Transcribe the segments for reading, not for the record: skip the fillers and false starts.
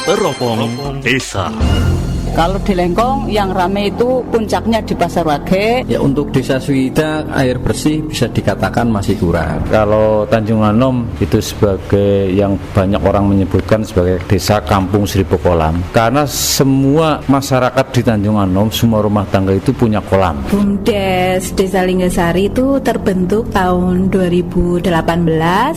Teropong Desa. Kalau di Lengkong yang ramai itu puncaknya di Pasar Wage. Ya, untuk Desa Suwita air bersih bisa dikatakan masih kurang. Kalau Tanjung Anom itu sebagai yang banyak orang menyebutkan sebagai desa kampung seribu kolam, karena semua masyarakat di Tanjung Anom, semua rumah tangga itu punya kolam. BUMDes Desa Linggasari itu terbentuk tahun 2018,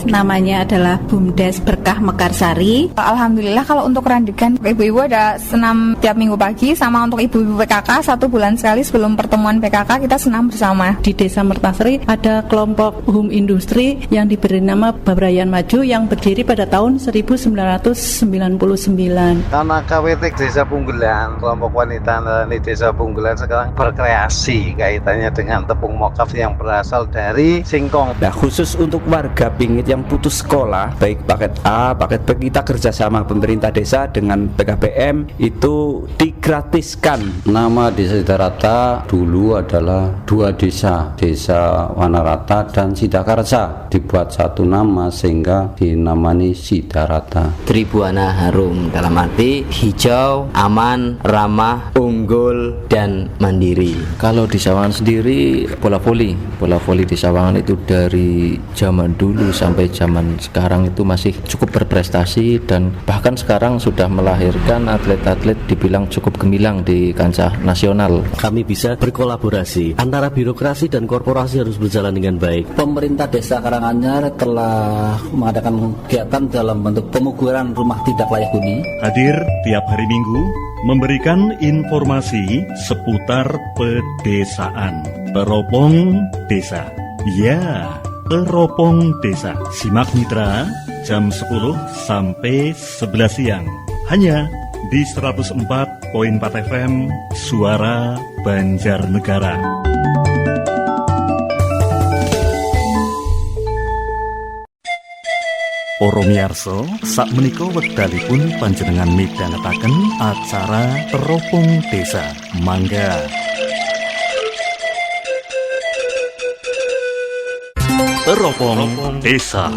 namanya adalah BUMDes Berkah Mekarsari. Alhamdulillah kalau untuk randikan ibu-ibu ada senam tiap minggu pagi, sama untuk ibu-ibu PKK 1 bulan sekali sebelum pertemuan PKK kita senam bersama. Di Desa Mertasari ada kelompok home industri yang diberi nama Babrayan Maju yang berdiri pada tahun 1999. Karena KWT Desa Punggelan, kelompok wanita di Desa Punggelan sekarang berkreasi kaitannya dengan tepung mokaf yang berasal dari singkong. Nah, khusus untuk warga Pingit yang putus sekolah, baik paket A, paket B, kita kerjasama pemerintah desa dengan PKBM itu digratiskan. Nama Desa Sidarata dulu adalah 2 desa, Desa Wanarata dan Sidakarsa. Dibuat satu nama sehingga dinamani Sidarata. Tribuana harum dalam arti hijau, aman, ramah, unggul, dan mandiri. Kalau di Sawangan sendiri bola voli di Sawangan itu dari zaman dulu sampai zaman sekarang itu masih cukup berprestasi, dan bahkan sekarang sudah melahirkan atlet-atlet dibilang cukup gemilang di kancah nasional. Kami bisa berkolaborasi antara birokrasi dan korporasi harus berjalan dengan baik. Pemerintah Desa Karanganyar telah mengadakan kegiatan dalam bentuk pemuguran rumah tidak layak huni. Hadir tiap hari Minggu memberikan informasi seputar pedesaan. Teropong Desa. Ya, Teropong Desa. Simak Mitra jam 10 sampai 11 siang. Hanya di 104.4 FM Suara Banjarnegara. Para miyarsa, sakmenika wekdalipun panjenengan midhangetaken acara Teropong Desa. Mangga. Teropong Desa.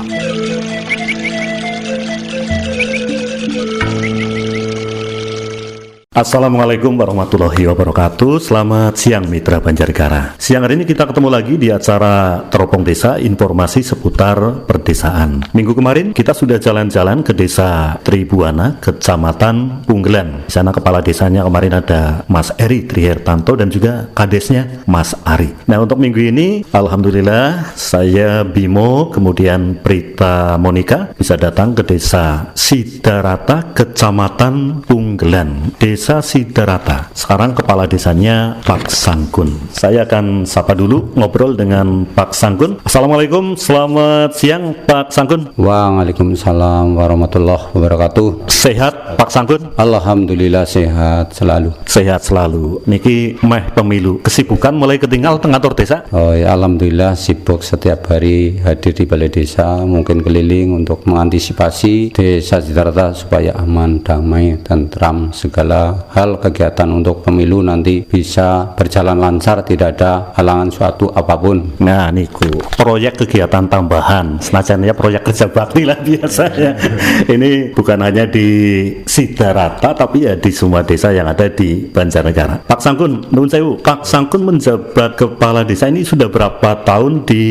Assalamualaikum warahmatullahi wabarakatuh. Selamat siang Mitra Banjarnegara. Siang hari ini kita ketemu lagi di acara Teropong Desa, informasi seputar perdesaan. Minggu kemarin kita sudah jalan-jalan ke Desa Tribuana, Kecamatan Punggelan. Di sana kepala desanya kemarin ada Mas Eri Trihertanto dan juga kadesnya Mas Ari. Nah, untuk minggu ini alhamdulillah saya Bimo kemudian Prita Monika bisa datang ke Desa Sidarata, Kecamatan Punggelan. Desa Sidarata. Sekarang kepala desanya Pak Sangkun. Saya akan sapa dulu, ngobrol dengan Pak Sangkun. Assalamualaikum, selamat siang Pak Sangkun. Waalaikumsalam warahmatullahi wabarakatuh. Sehat Pak Sangkun? Alhamdulillah sehat selalu. Sehat selalu. Niki meh pemilu, kesibukan mulai ketinggal ngatur desa? Oh ya, alhamdulillah sibuk setiap hari hadir di balai desa, mungkin keliling untuk mengantisipasi Desa Sidarata supaya aman, damai, tentram, segala hal kegiatan untuk pemilu nanti bisa berjalan lancar, tidak ada halangan suatu apapun. Nah niku proyek kegiatan tambahan, senajan ya proyek kerja bakti lah biasanya. Ini bukan hanya di Sidarata tapi ya di semua desa yang ada di Banjarnegara. Pak Sangkun, nuwun sewu, Pak Sangkun menjabat kepala desa ini sudah berapa tahun di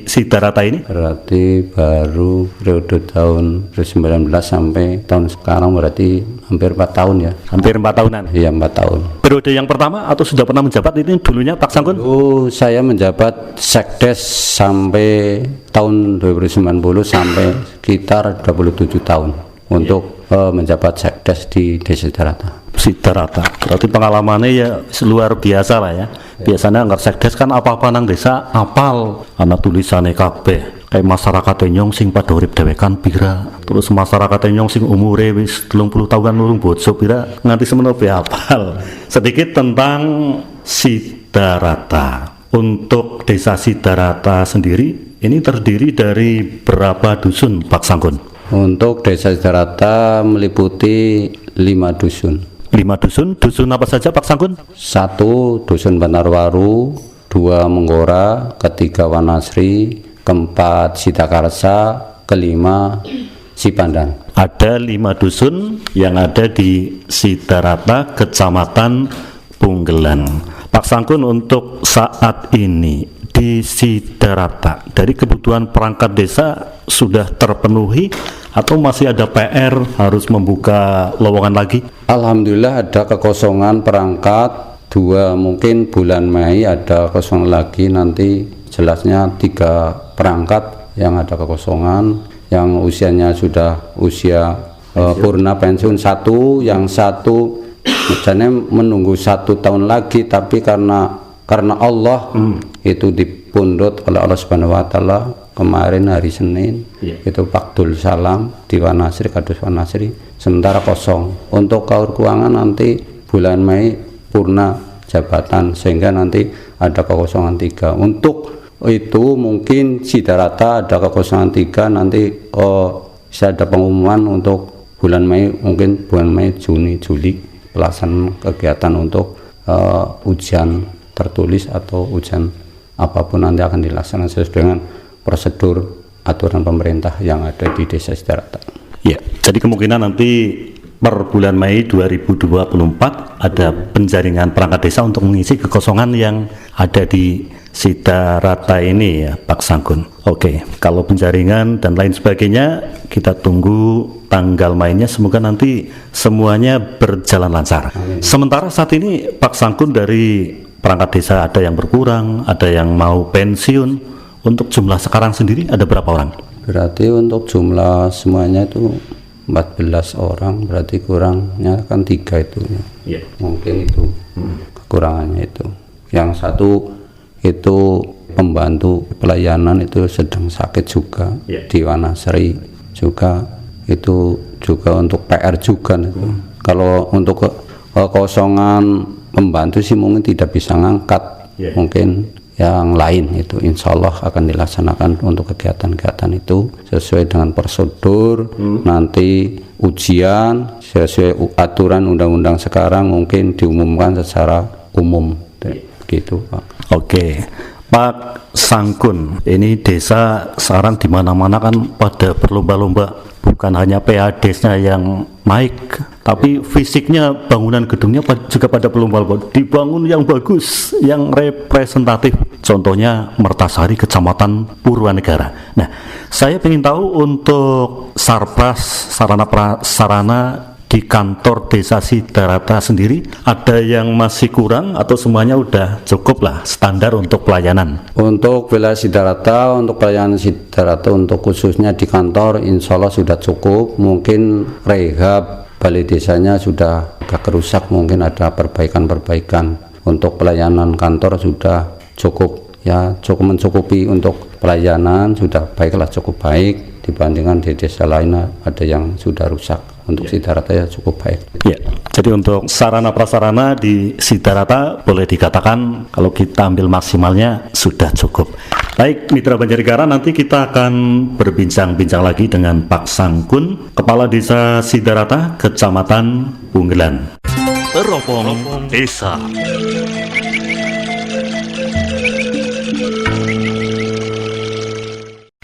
Sidarata ini? Berarti baru periode tahun 2019 sampai tahun sekarang berarti hampir 4 tahun ya. Hampir 4 tahunan? Iya, 4 tahun. Periode yang pertama atau sudah pernah menjabat ini dulunya Pak Sangkun? Saya menjabat Sekdes sampai tahun 2090 sampai sekitar 27 tahun untuk menjabat Sekdes di Desa Sidarata. Berarti pengalamannya ya luar biasa lah ya. Biasanya nggak Sekdes kan apa-apa nang desa apal, ana tulisannya kabeh. Kayak masyarakat nyong sing pada urip dhewekan pira, terus masyarakat nyong sing umure wis 30 tahunan nurung bojo pira, nganti semono be apal. Sedikit tentang Sidarata. Untuk Desa Sidarata sendiri ini terdiri dari berapa dusun Pak Sangkun? Untuk Desa Sidarata meliputi 5 dusun. 5 dusun? Dusun apa saja Pak Sangkun? 1 dusun Bantarwaru, 2 Menggora, 3 Wanasri, 4 Sidakarsa, 5 Cipandang. Ada 5 dusun yang ada di Sidarata, Kecamatan Punggelan. Pak Sangkun, untuk saat ini di Sidarata, dari kebutuhan perangkat desa sudah terpenuhi atau masih ada PR harus membuka lowongan lagi? Alhamdulillah ada kekosongan perangkat 2, mungkin bulan Mei ada kosong lagi, nanti jelasnya 3 perangkat yang ada kekosongan, yang usianya sudah usia purna pensiun 1, yang 1 misalnya menunggu 1 tahun lagi, tapi karena Allah itu dipundut oleh Allah Subhanahu wa taala kemarin hari Senin, itu Pakdul Salam di Wanasri, Kadus Wanasri, sementara kosong. Untuk kaur keuangan nanti bulan Mei purna jabatan, sehingga nanti ada kekosongan 3. Untuk itu mungkin Sidarata ada kekosongan 3, nanti bisa ada pengumuman untuk bulan Mei, mungkin bulan Mei, Juni, Juli, pelaksanaan kegiatan untuk ujian tertulis atau ujian apapun nanti akan dilaksanakan sesuai dengan prosedur aturan pemerintah yang ada di Desa Sidarata. Ya, jadi kemungkinan nanti per bulan Mei 2024 ada penjaringan perangkat desa untuk mengisi kekosongan yang ada di Sidarata ini ya Pak Sangkun. Oke, kalau penjaringan dan lain sebagainya kita tunggu tanggal mainnya, semoga nanti semuanya berjalan lancar. Sementara saat ini Pak Sangkun, dari perangkat desa ada yang berkurang, ada yang mau pensiun. Untuk jumlah sekarang sendiri ada berapa orang? Berarti untuk jumlah semuanya itu 14 orang, berarti kurangnya kan 3 itu ya. Mungkin itu kekurangannya itu. Yang 1 itu pembantu pelayanan itu sedang sakit juga di Wanasri juga, itu juga untuk PR juga itu. Kalau untuk kekosongan pembantu sih mungkin tidak bisa ngangkat, mungkin yang lain itu insya Allah akan dilaksanakan untuk kegiatan-kegiatan itu sesuai dengan prosedur. Nanti ujian sesuai aturan undang-undang sekarang mungkin diumumkan secara umum gitu Pak. Oke, Pak Sangkun, ini desa sekarang di mana-mana kan pada berlomba-lomba, bukan hanya PAD-nya yang naik, tapi fisiknya bangunan gedungnya juga pada berlomba-lomba dibangun yang bagus, yang representatif. Contohnya Mertasari, Kecamatan Purwanegara. Nah, saya ingin tahu untuk Sarpras, sarana prasarana di kantor Desa Sidarata sendiri, ada yang masih kurang atau semuanya udah cukup lah standar untuk pelayanan? Untuk wilayah Sidarata, untuk pelayanan Sidarata untuk khususnya di kantor insya Allah sudah cukup. Mungkin rehab balai desanya sudah agak rusak, mungkin ada perbaikan-perbaikan. Untuk pelayanan kantor sudah cukup ya, cukup mencukupi untuk pelayanan, sudah baiklah, cukup baik dibandingkan di desa lain ada yang sudah rusak. Untuk Sidarata ya cukup baik. Ya, jadi untuk sarana prasarana di Sidarata boleh dikatakan kalau kita ambil maksimalnya sudah cukup. Baik, Mitra Banjarnegara, nanti kita akan berbincang-bincang lagi dengan Pak Sangkun, Kepala Desa Sidarata, Kecamatan Punggelan. Teropong Desa.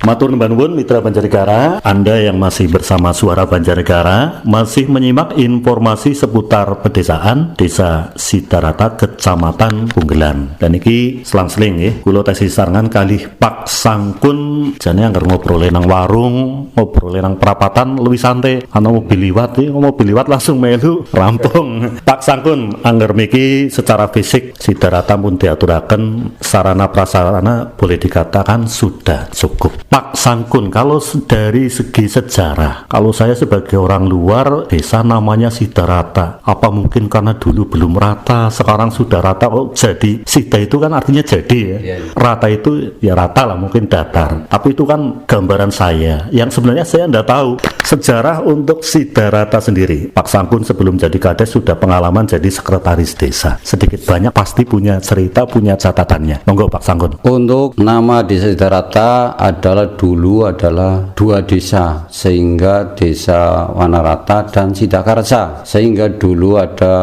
Matur nuwun Mitra Banjarnegara, Anda yang masih bersama Suara Banjarnegara masih menyimak informasi seputar pedesaan Desa Sidarata, Kecamatan Punggelan. Dan iki selang-seling ya, kula tesi sarangan kalih Pak Sangkun jane anggar ngobrol nang warung, ngobrol nang perapatan luwih santai. Ana mobil liwat ya, mobil liwat langsung melu rampung. Pak Sangkun, anggar miki secara fisik Sidarata pun diaturaken, sarana prasarana boleh dikatakan sudah cukup. Pak Sangkun, kalau dari segi sejarah, kalau saya sebagai orang luar, desa namanya Sidarata, apa mungkin karena dulu belum rata, sekarang sudah rata? Oh, jadi Sida itu kan artinya jadi ya, rata itu ya rata lah, mungkin datar, tapi itu kan gambaran saya, yang sebenarnya saya tidak tahu sejarah untuk Sidarata sendiri. Pak Sangkun sebelum jadi kades sudah pengalaman jadi sekretaris desa, sedikit banyak pasti punya cerita, punya catatannya. Monggo Pak Sangkun. Untuk nama desa Sidarata adalah dulu adalah 2 desa, sehingga desa Wanarata dan Sidakarsa, sehingga dulu ada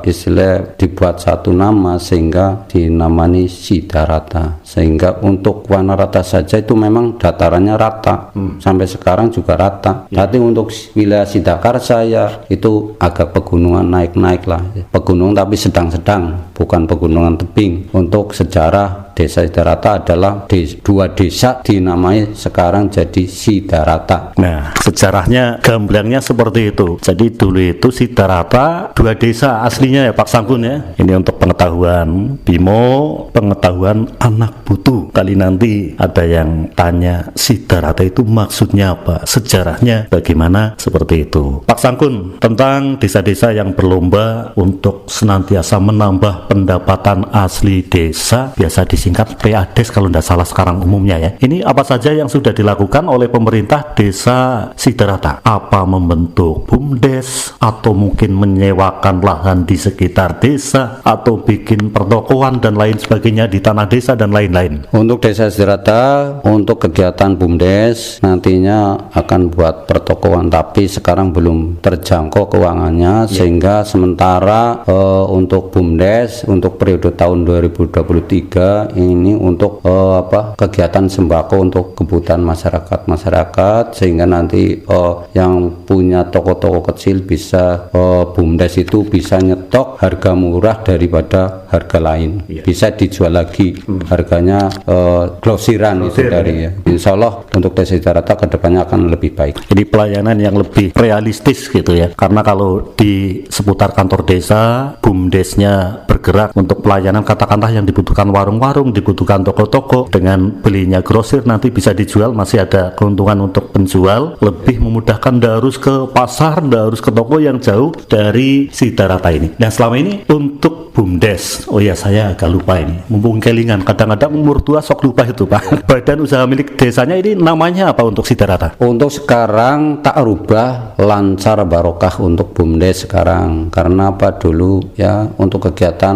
istilah dibuat satu nama sehingga dinamani Sidarata, sehingga untuk Wanarata saja itu memang datarannya rata, sampai sekarang juga rata. Tapi untuk wilayah Sidakarsa ya itu agak pegunungan naik-naik lah, pegunungan tapi sedang-sedang, bukan pegunungan tebing. Untuk sejarah Desa Sidarata adalah 2 desa dinamai sekarang jadi Sidarata. Nah, sejarahnya gamblangnya seperti itu. Jadi dulu itu Sidarata 2 desa aslinya ya Pak Sangkun ya. Ini untuk pengetahuan Bimo, pengetahuan anak putu. Kali nanti ada yang tanya Sidarata itu maksudnya apa, sejarahnya bagaimana, seperti itu. Pak Sangkun, tentang desa-desa yang berlomba untuk senantiasa menambah pendapatan asli desa, biasa disingkat PADES kalau tidak salah sekarang umumnya ya. Ini apa saja yang sudah dilakukan oleh pemerintah desa Sidarata? Apa membentuk BUMDes, atau mungkin menyewakan lahan di sekitar desa, atau bikin pertokoan dan lain sebagainya di tanah desa dan lain-lain? Untuk Desa Sidarata, untuk kegiatan BUMDes nantinya akan buat pertokoan, tapi sekarang belum terjangkau keuangannya, sehingga sementara untuk BUMDes untuk periode tahun 2023 ini untuk kegiatan sembako untuk kebutuhan masyarakat, sehingga nanti yang punya toko-toko kecil bisa BUMDes itu bisa nyetok harga murah daripada harga lain, bisa dijual lagi harganya grosiran itu dari ya. Insya Allah untuk Desa Sidarata kedepannya akan lebih baik. Jadi pelayanan yang lebih realistis gitu ya, karena kalau di seputar kantor desa BUMDesnya bergerak untuk pelayanan katakanlah yang dibutuhkan warung-warung, dibutuhkan toko-toko, dengan belinya grosir nanti bisa dijual, masih ada keuntungan untuk penjual, lebih memudahkan, ndak harus ke pasar, ndak harus ke toko yang jauh dari Sidarata ini. Nah, selama ini untuk BUMDes, oh ya saya agak lupa ini, mumpung kelingan, kadang-kadang umur tua sok lupa itu Pak. Badan usaha milik desanya ini namanya apa untuk Sidarata? Untuk sekarang tak rubah, Lancar Barokah untuk BUMDes sekarang. Karena apa, dulu ya untuk kegiatan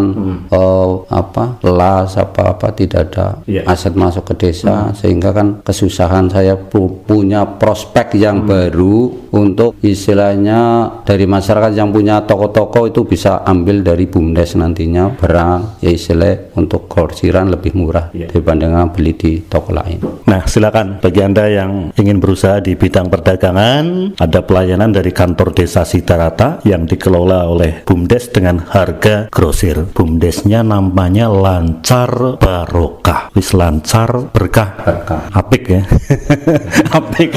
las apa tidak ada aset masuk ke desa, sehingga kan kesusahan saya punya prospek yang baru untuk istilahnya dari masyarakat yang punya toko-toko itu bisa ambil dari BUMDes nantinya barang ya istilah untuk grosiran lebih murah dibandingkan beli di toko lain. Nah, silakan bagi Anda yang ingin berusaha di bidang perdagangan, ada pelayanan dari kantor Desa Sidarata yang dikelola oleh BUMDes dengan harga grosir. BUMDesnya namanya Lancar Barokah. Wis lancar berkah. Apik ya. Apik.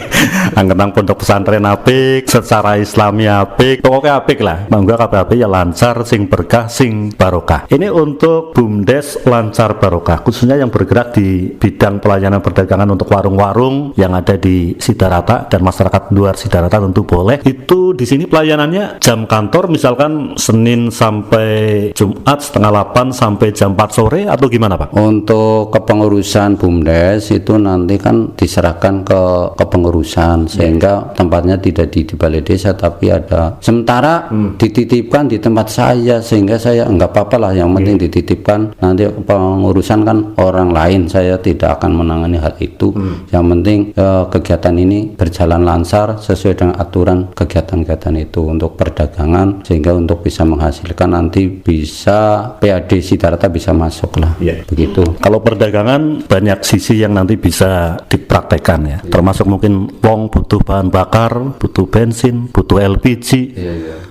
Anggenang pondok pesantren apik, secara Islami apik, pokoknya apik lah. Mangga kabeh ya lancar, sing berkah, sing barokah. Ini untuk BUMDes Lancar Barokah, khususnya yang bergerak di bidang pelayanan perdagangan untuk warung-warung yang ada di Sidarata dan masyarakat luar Sidarata tentu boleh. Itu di sini pelayanannya jam kantor misalkan Senin sampai Jumat setengah 8 sampai jam 4 sore atau gimana Pak? Untuk kepengurusan BUMDes itu nanti kan diserahkan ke kepengurusan, sehingga tempatnya tidak di balai desa tapi ada sementara dititipkan di tempat saya, sehingga saya enggak apa-apa lah, yang penting dititipkan, nanti pengurusan kan orang lain, saya tidak akan menangani hal itu. Yang penting kegiatan ini berjalan lancar sesuai dengan aturan kegiatan-kegiatan itu untuk perdagangan, sehingga untuk bisa menghasilkan nanti bisa PAD Sidarata bisa masuk lah. Begitu. Kalau perdagangan banyak sisi yang nanti bisa dipraktekkan ya, termasuk mungkin wong butuh bahan bakar, butuh bensin, butuh LPG,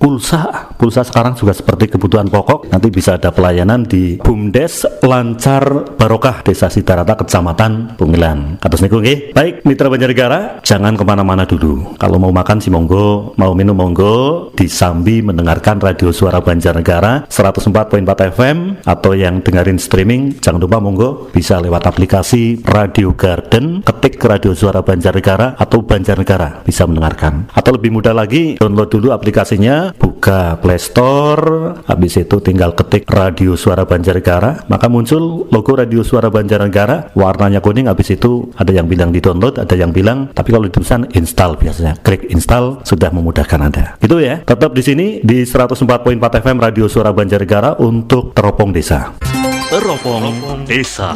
pulsa sekarang juga seperti kebutuhan pokok. Nanti bisa ada pelayanan di BUMDes Lancar Barokah Desa Sidarata Kecamatan Bungilan. Atas niku nggih. Baik Mitra Banjarnegara, jangan kemana-mana dulu. Kalau mau makan si monggo, mau minum monggo, disambi mendengarkan Radio Suara Banjarnegara 104.4 FM, atau yang dengerin streaming jangan lupa monggo bisa lewat aplikasi Radio Garden, ketik Radio Suara Banjarnegara atau Banjarnegara bisa mendengarkan. Atau lebih mudah lagi, download dulu aplikasinya, buka Play Store, habis itu tinggal ketik Radio Suara Banjarnegara, maka muncul logo Radio Suara Banjarnegara, warnanya kuning. Habis itu ada yang bilang di download, ada yang bilang, tapi kalau ditulisan install, biasanya klik install sudah memudahkan Anda. Itu ya. Tetap di sini di 104.4 FM Radio Suara Banjarnegara untuk Teropong Desa. Teropong Desa.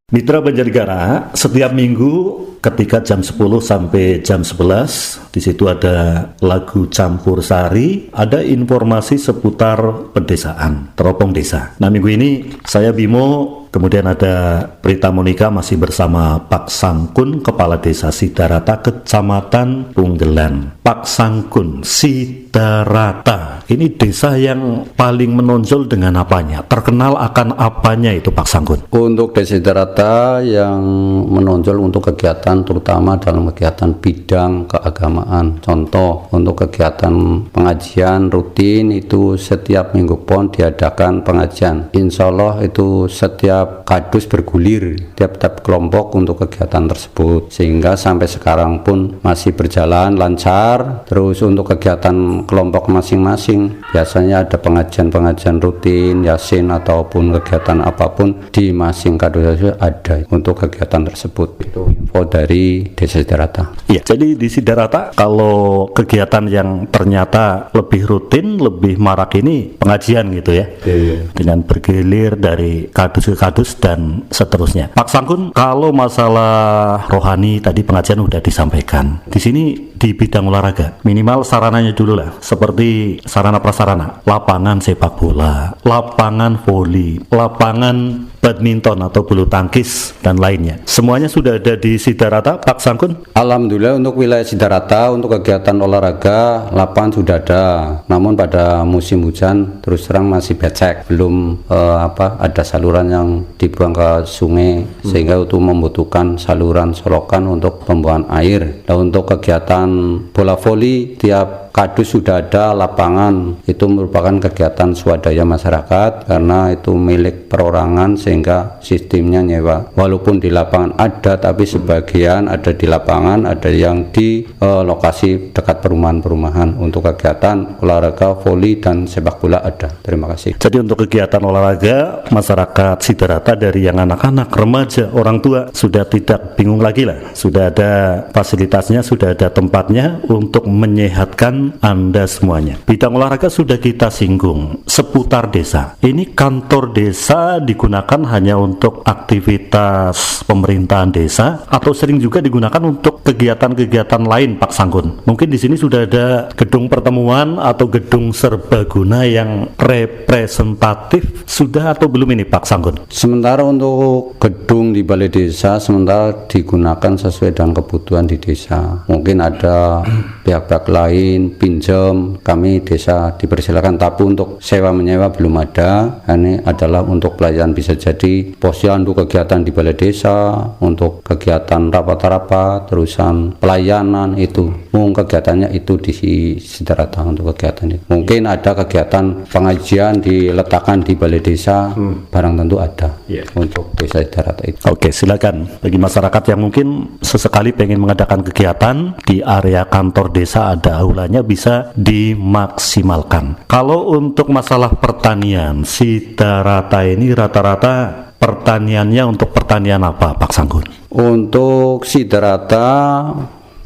Mitra Banjarnegara, setiap minggu ketika jam 10 sampai jam 11 di situ ada lagu campur sari, ada informasi seputar pedesaan, teropong desa. Nah, minggu ini saya Bimo, kemudian ada Prita Monika masih bersama Pak Sangkun, Kepala Desa Sidarata, Kecamatan Punggelan. Pak Sangkun, Sidarata, ini desa yang paling menonjol dengan apanya? Terkenal akan apanya itu Pak Sangkun? Untuk Desa Sidarata yang menonjol untuk kegiatan terutama dalam kegiatan bidang keagamaan. Contoh untuk kegiatan pengajian rutin itu setiap minggu pon diadakan pengajian. Insya Allah itu setiap kadus bergulir tiap-tiap kelompok untuk kegiatan tersebut, sehingga sampai sekarang pun masih berjalan lancar. Terus untuk kegiatan kelompok masing-masing biasanya ada pengajian-pengajian rutin, yasin ataupun kegiatan apapun di masing kadus ada untuk kegiatan tersebut. Itu info dari Desa Sidarata. Iya, jadi di Sidarata kalau kegiatan yang ternyata lebih rutin, lebih marak ini pengajian gitu ya. Iya. Dengan bergilir dari kadus ke kadus dan seterusnya. Pak Sangkun, kalau masalah rohani tadi pengajian udah disampaikan. Di sini di bidang olahraga, minimal sarananya dulu lah, seperti sarana prasarana, lapangan sepak bola, lapangan voli, lapangan badminton atau bulu tangkis dan lainnya. Semuanya sudah ada di Sidarata, Pak Sangkun? Alhamdulillah untuk wilayah Sidarata untuk kegiatan olahraga lapangan sudah ada. Namun pada musim hujan terus terang masih becek, belum ada saluran yang dibuang ke sungai sehingga itu membutuhkan saluran solokan untuk pembuangan air. Dan untuk kegiatan bola voli tiap kadus sudah ada lapangan, itu merupakan kegiatan swadaya masyarakat karena itu milik perorangan sehingga sistemnya nyewa. Walaupun di lapangan ada, tapi sebagian ada di lapangan, ada yang di lokasi dekat perumahan-perumahan. Untuk kegiatan olahraga voli dan sepak bola ada. Terima kasih. Jadi untuk kegiatan olahraga masyarakat Sidarata dari yang anak-anak, remaja, orang tua sudah tidak bingung lagi lah. Sudah ada fasilitasnya, sudah ada tempatnya untuk menyehatkan Anda semuanya. Bidang olahraga sudah kita singgung. Seputar desa, ini kantor desa digunakan hanya untuk aktivitas pemerintahan desa atau sering juga digunakan untuk kegiatan-kegiatan lain, Pak Sangkun? Mungkin di sini sudah ada gedung pertemuan atau gedung serbaguna yang representatif sudah atau belum ini, Pak Sangkun? Sementara untuk gedung di balai desa sementara digunakan sesuai dengan kebutuhan di desa. Mungkin ada pihak-pihak lain pinjam, kami desa dipersilakan, tapi untuk sewa menyewa belum ada. Ini adalah untuk pelayanan, bisa jadi posyandu kegiatan di balai desa, untuk kegiatan rapat-rapat, terusan pelayanan itu. Mungkin kegiatannya itu di Sidarata untuk kegiatan itu. Mungkin ada kegiatan pengajian diletakkan di balai desa, barang tentu ada untuk desa Sidarata itu. Oke, silakan bagi masyarakat yang mungkin sesekali pengen mengadakan kegiatan di area kantor desa, ada aulanya, bisa dimaksimalkan. Kalau untuk masalah pertanian, Sidarata ini rata-rata pertaniannya untuk pertanian apa, Pak Sangkun? Untuk Sidarata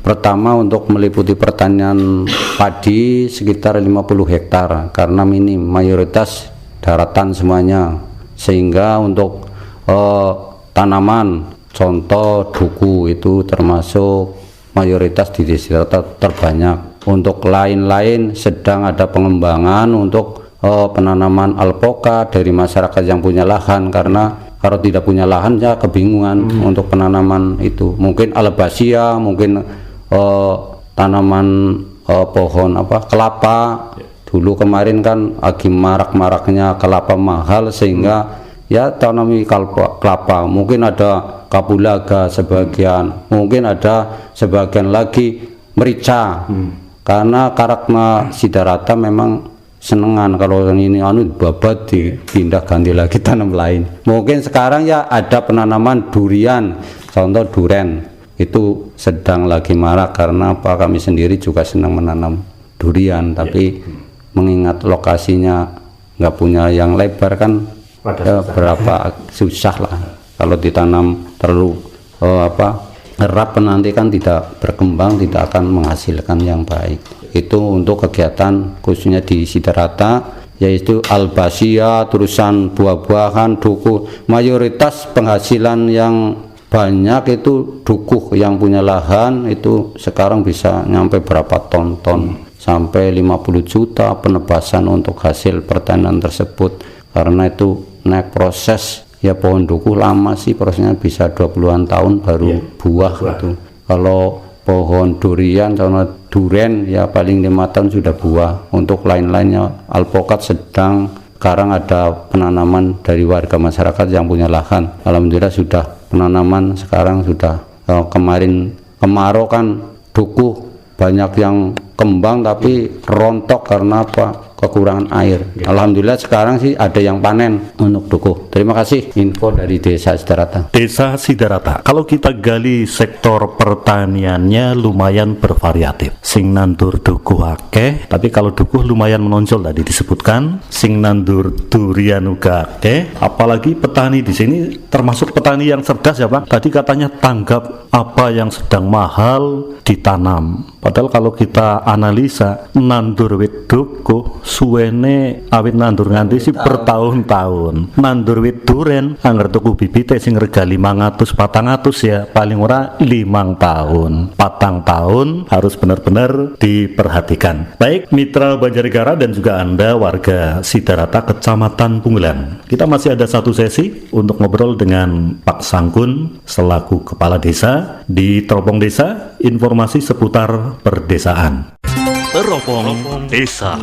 pertama untuk meliputi pertanian padi sekitar 50 hektar karena minim, mayoritas daratan semuanya, sehingga untuk tanaman contoh duku itu termasuk mayoritas di desa terbanyak. Untuk lain-lain sedang ada pengembangan untuk penanaman alpoka dari masyarakat yang punya lahan, karena kalau tidak punya lahan ya kebingungan untuk penanaman itu. Mungkin albasia, mungkin tanaman pohon kelapa. Dulu kemarin kan lagi marak-maraknya kelapa mahal sehingga ya tanami kelapa. Mungkin ada kapulaga sebagian, mungkin ada sebagian lagi merica. Karena karakter Sidarata memang senengan kalau ini babat dipindah ganti lagi tanam lain. Mungkin sekarang ya ada penanaman durian, contoh duren itu sedang lagi marak karena kami sendiri juga senang menanam durian, tapi mengingat lokasinya nggak punya yang lebar kan berapa susah lah kalau ditanam terlalu erap nanti kan tidak berkembang, tidak akan menghasilkan yang baik. Itu untuk kegiatan khususnya di Sidarata yaitu albasia, terusan buah-buahan, dukuh. Mayoritas penghasilan yang banyak itu dukuh yang punya lahan itu sekarang bisa nyampe berapa ton sampai 50 juta penebasan untuk hasil pertanian tersebut, karena itu naik proses ya. Pohon dukuh lama sih prosesnya, bisa 20-an tahun baru buah gitu. Kalau pohon durian sama duren ya paling 5 tahun sudah buah. Untuk lain-lainnya alpukat sedang, sekarang ada penanaman dari warga masyarakat yang punya lahan, alhamdulillah sudah penanaman sekarang sudah. Kemarin kemarau kan dukuh banyak yang kembang tapi rontok karena apa? Kekurangan air. Alhamdulillah sekarang sih ada yang panen untuk dukuh. Terima kasih info dari Desa Sidarata. Desa Sidarata, kalau kita gali sektor pertaniannya lumayan bervariatif. Sing nandur dukuh akeh, tapi kalau dukuh lumayan menonjol tadi disebutkan. Sing nandur durian uga akeh, apalagi petani di sini termasuk petani yang cerdas ya Pak. Tadi katanya tanggap apa yang sedang mahal ditanam. Padahal kalau kita analisa nandur wit dukuh suwene awit nandur nganti sih bertahun-tahun. Nandur wit duren angger tuku bibite sing rega 500 400 ya paling ora 5 tahun. 4 tahun harus benar-benar diperhatikan. Baik mitra Banjarnegara dan juga Anda warga Sidarata Kecamatan Punggelan. Kita masih ada satu sesi untuk ngobrol dengan Pak Sangkun selaku Kepala Desa di Teropong Desa, informasi seputar perdesaan. Teropong Desa.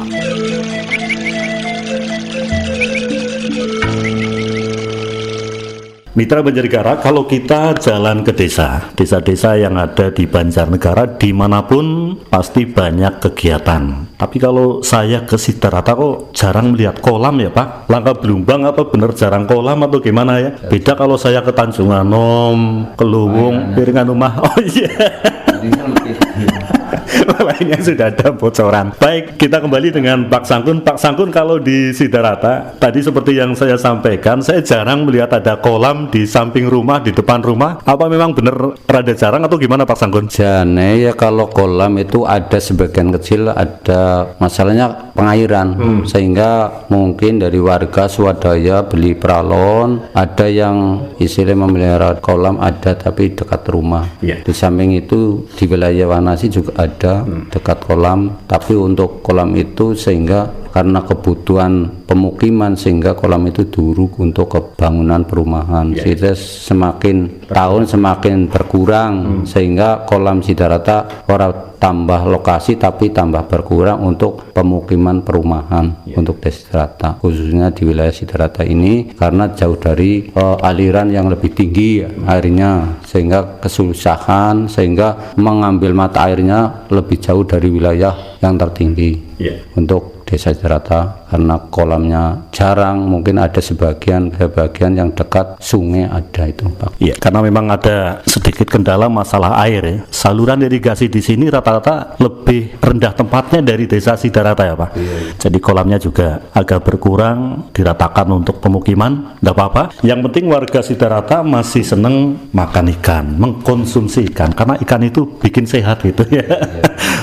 Mitra Banjarnegara, kalau kita jalan ke desa-desa yang ada di Banjarnegara dimanapun pasti banyak kegiatan. Tapi kalau saya ke Sidarata kok jarang melihat kolam ya Pak. Langkah Belumbang apa bener jarang kolam atau gimana ya? Beda kalau saya ke Tanjung Anom, ke Luwung, Piringan Rumah. Oh iya. Lainnya sudah ada bocoran. Baik, kita kembali dengan Pak Sangkun. Pak Sangkun, kalau di Sidarata tadi seperti yang saya sampaikan, saya jarang melihat ada kolam di samping rumah, di depan rumah. Apa memang benar rada jarang atau gimana Pak Sangkun? Jane ya kalau kolam itu ada sebagian kecil, ada masalahnya pengairan, sehingga mungkin dari warga swadaya beli peralon, ada yang istilahnya memelihara kolam ada tapi dekat rumah. Di samping itu di wilayah Wanasi juga ada dekat kolam, tapi untuk kolam itu sehingga karena kebutuhan pemukiman sehingga kolam itu duruk untuk kebangunan perumahan. Sehingga semakin tahun semakin berkurang, sehingga kolam Sidarata orang tambah lokasi tapi tambah berkurang untuk pemukiman perumahan untuk Desa Sidarata, khususnya di wilayah Sidarata ini karena jauh dari aliran yang lebih tinggi airnya, sehingga kesusahan sehingga mengambil mata airnya lebih jauh dari wilayah yang tertinggi untuk Desa Sidarata karena kolamnya jarang, mungkin ada sebagian yang dekat sungai ada itu Pak. Iya, karena memang ada sedikit kendala masalah air ya. Saluran irigasi di sini rata-rata lebih rendah tempatnya dari Desa Sidarata ya Pak. Jadi kolamnya juga agak berkurang, diratakan untuk pemukiman, enggak apa-apa. Yang penting warga Sidarata masih seneng makan ikan, mengkonsumsi ikan karena ikan itu bikin sehat gitu ya.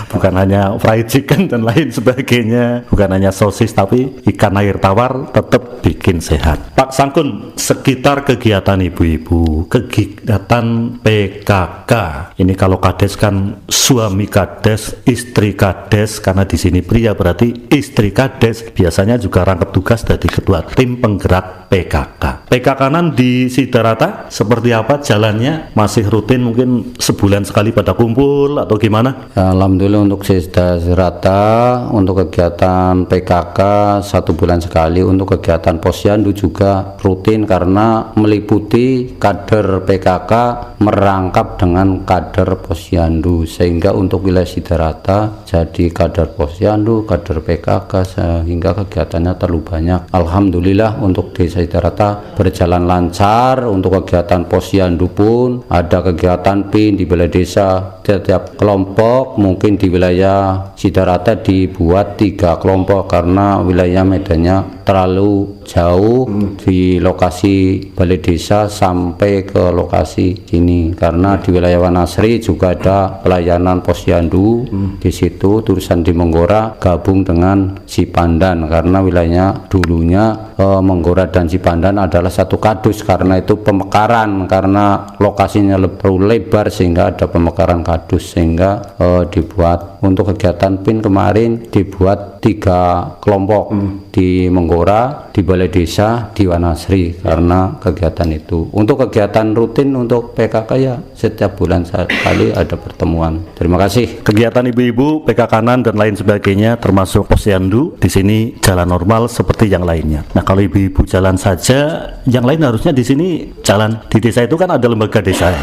Bukan hanya fried chicken dan lain sebagainya, bukan hanya sosis tapi ikan air tawar tetap bikin sehat. Pak Sangkun, sekitar kegiatan ibu-ibu, kegiatan PKK. Ini kalau kades kan suami kades, istri kades, karena di sini pria berarti istri kades. Biasanya juga rangkap tugas dari ketua tim penggerak PKK. PKK-an di Sidarata seperti apa jalannya? Masih rutin mungkin sebulan sekali pada kumpul atau gimana? Alhamdulillah untuk Sidarata untuk kegiatan PKK 1 bulan sekali. Untuk kegiatan posyandu juga rutin karena meliputi kader PKK merangkap dengan kader posyandu, sehingga untuk wilayah Sidarata jadi kader posyandu, kader PKK, sehingga kegiatannya terlalu banyak. Alhamdulillah untuk Desa Sidarata berjalan lancar. Untuk kegiatan posyandu pun ada kegiatan PIN di wilayah desa, setiap kelompok mungkin di wilayah Sidarata dibuat 3 kelompok karena wilayah medannya terlalu jauh di lokasi balai desa sampai ke lokasi sini, karena di wilayah Wanasri juga ada pelayanan posyandu di situ, tulisan di Menggora gabung dengan Cipandan karena wilayahnya dulunya Menggora dan Cipandan adalah satu kadus, karena itu pemekaran, karena lokasinya terlalu lebar sehingga ada pemekaran kadus, sehingga dibuat untuk kegiatan PIN kemarin dibuat 3 kelompok di Menggora, di Balai Desa, di Wanasri karena kegiatan itu. Untuk kegiatan rutin untuk PKK ya setiap bulan sekali ada pertemuan. Terima kasih. Kegiatan ibu-ibu, PKK-nan dan lain sebagainya termasuk posyandu di sini jalan normal seperti yang lainnya. Nah, kalau ibu-ibu jalan saja, yang lain harusnya di sini jalan. Di desa itu kan ada lembaga desa ya.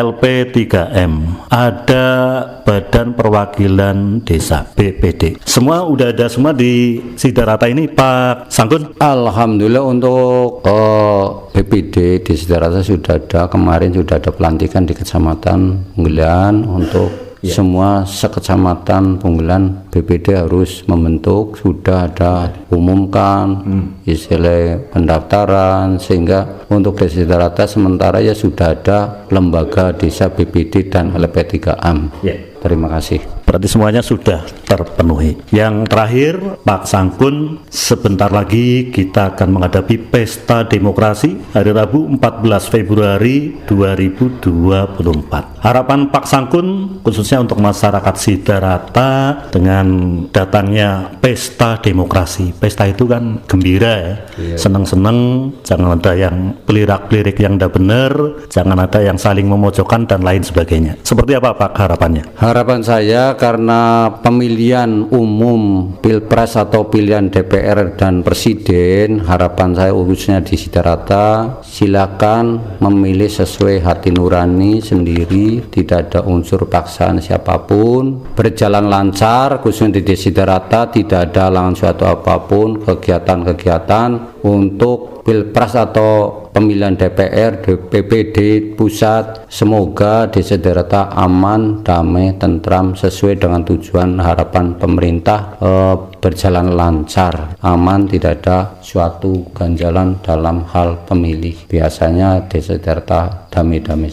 LP3M, ada Badan Perwakilan Desa BPD. Semua udah ada semua di Sidarata ini, Pak Sangkun. Alhamdulillah untuk BPD di Sidarata sudah ada, kemarin sudah ada pelantikan di Kecamatan Punggelan untuk semua sekecamatan Punggelan BPD harus membentuk, sudah ada umumkan istilah pendaftaran, sehingga untuk Desa Sidarata sementara ya sudah ada lembaga desa BPD dan LP3M. Terima kasih. Berarti semuanya sudah terpenuhi. Yang terakhir, Pak Sangkun, sebentar lagi kita akan menghadapi Pesta Demokrasi hari Rabu 14 Februari 2024. Harapan Pak Sangkun khususnya untuk masyarakat Sidarata dengan datangnya Pesta Demokrasi. Pesta itu kan gembira ya, senang-senang, jangan ada yang pelirak-pelirik yang tidak benar, jangan ada yang saling memojokkan dan lain sebagainya. Seperti apa Pak harapannya? Harapan saya karena pemilihan umum Pilpres atau pilihan DPR dan Presiden, harapan saya khususnya di Sidarata, silakan memilih sesuai hati nurani sendiri, tidak ada unsur paksaan siapapun, berjalan lancar khususnya di Sidarata, tidak ada halangan suatu apapun kegiatan-kegiatan untuk Pilpres atau pemilihan DPR, DPD pusat. Semoga Desa Sidarata aman, damai, tentram sesuai dengan tujuan harapan pemerintah, berjalan lancar, aman, tidak ada suatu ganjalan dalam hal pemilih. Biasanya Desa Sidarata damai-damai.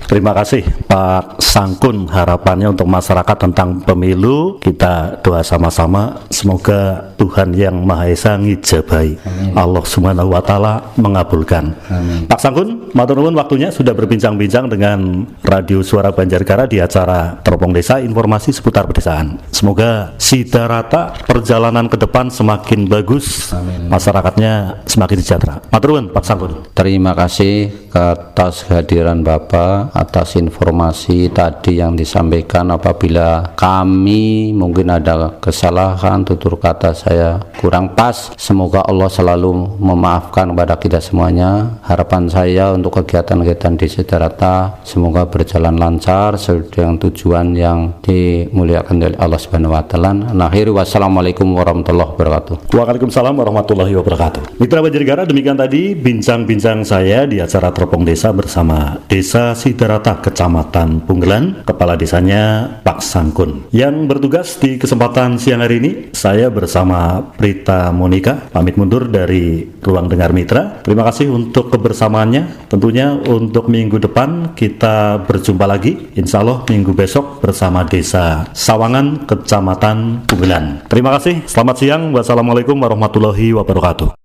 Terima kasih Pak Sangkun, harapannya untuk masyarakat tentang pemilu. Kita doa sama-sama semoga Tuhan Yang Maha Esa ngijabahi. Allah Subhanahu wa Ta'ala mengabulkan. Amin. Pak Sangkun, matur nuwun waktunya sudah berbincang-bincang dengan Radio Suara Banjarnegara di acara Teropong Desa, informasi seputar pedesaan. Semoga Sidarata perjalanan ke depan semakin bagus. Amin. Masyarakatnya semakin sejahtera. Matur nuwun Pak Sangkun. Terima kasih atas kehadiran Bapak, atas informasi tadi yang disampaikan. Apabila kami mungkin ada kesalahan, tutur kata saya kurang pas, semoga Allah selalu memaafkan kepada kita semuanya. Harapan saya untuk kegiatan-kegiatan di Sidarata semoga berjalan lancar sesuai dengan tujuan yang dimuliakan oleh Allah Subhanahu wa Ta'ala. Akhir, wassalamualaikum warahmatullahi wabarakatuh. Waalaikumsalam warahmatullahi wabarakatuh. Mitra Banjarnegara, demikian tadi bincang-bincang saya di acara Teropong Desa bersama Desa Sidarata Kecamatan Punggelan, Kepala Desanya Pak Sangkun. Yang bertugas di kesempatan siang hari ini, saya bersama Prita Monika pamit mundur dari Ruang Dengar Mitra. Terima kasih untuk kebersamaannya. Tentunya untuk minggu depan kita berjumpa lagi, insya Allah minggu besok bersama Desa Sawangan Kecamatan Punggelan. Terima kasih, selamat siang, wassalamualaikum warahmatullahi wabarakatuh.